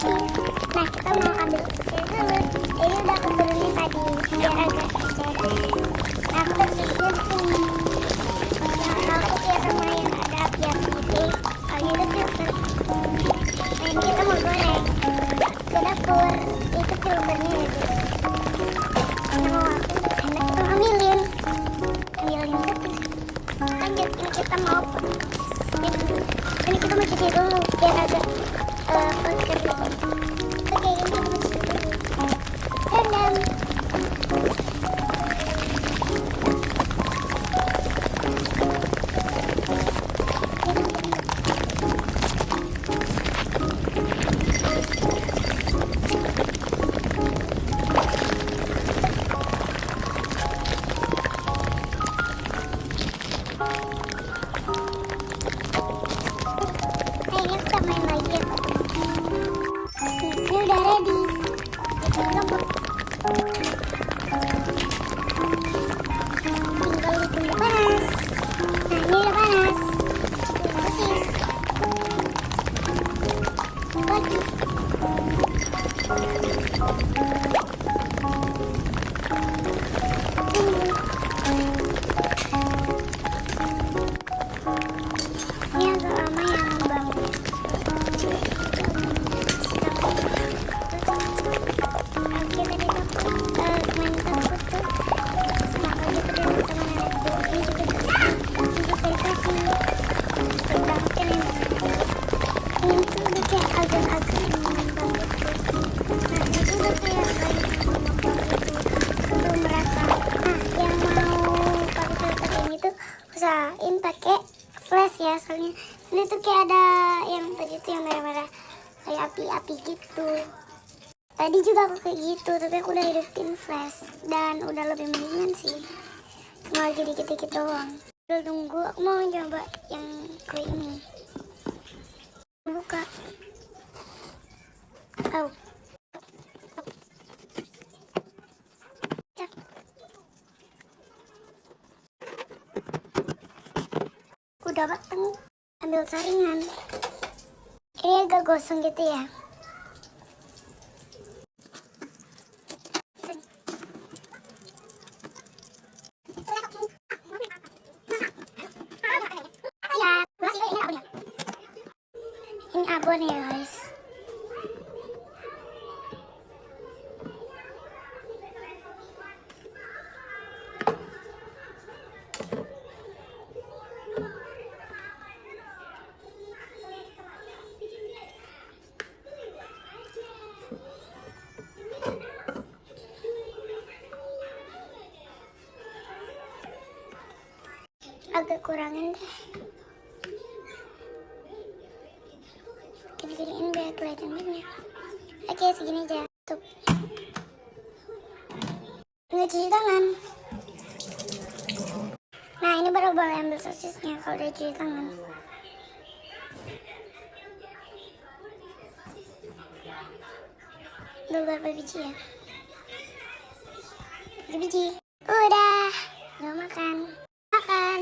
sosis. Nah, kita mau ambil sosis dulu. Ini udah aku turunin tadi biar agak darah. Nah, aku taruh sosisnya di sini. Nah, aku kayak sama yang ada api-api itu. Soalnya itu filter. Nah, ini kita mau goreng ke dapur. Itu filternya ya guys. Nah, mau aku enak kita ambilin satu. Lanjut, ini kita mau ini kita mau cuci dulu biar agak kotor gitu. Oke, ini kita mau cuci dulu. Rendam. Kayaknya kita main lagi ya Pak. Ini udah ready. Tinggal ditunggu panas. Nah, ini udah panas. Sosis lagi. Ini agak lama ya ngembangnya. Oke, tadi aku main takut tuh sama aku gitu dengan teman anakku. Ini juga kasih terbangkan ini tuh udah kayak agak-agak mengembang gitu. Nah, itu udah kayak mengembang gitu belum merata. Nah, yang mau pakai filter ini tuh usahain pakai flash ya, soalnya ini tuh kayak ada yang tadi tuh yang merah-merah kayak api-api gitu. Tadi juga aku kayak gitu, tapi aku udah hidupin flash dan udah lebih mendingan sih. Cuma lagi dikit-dikit doang. Udah tunggu, aku mau coba yang kue ini. Buka. Oh. Udah mateng. Ambil saringan. Ini agak gosong gitu ya. Ini abon ya guys. Agak kurangin deh. Gini-giniin biar kelihatan banyak. Oke, segini aja. Tuh. Nggak cuci tangan. Nah, ini baru boleh ambil sosisnya kalau udah cuci tangan. Beberapa biji ya. 1 biji. Udah. Nggak makan. Makan.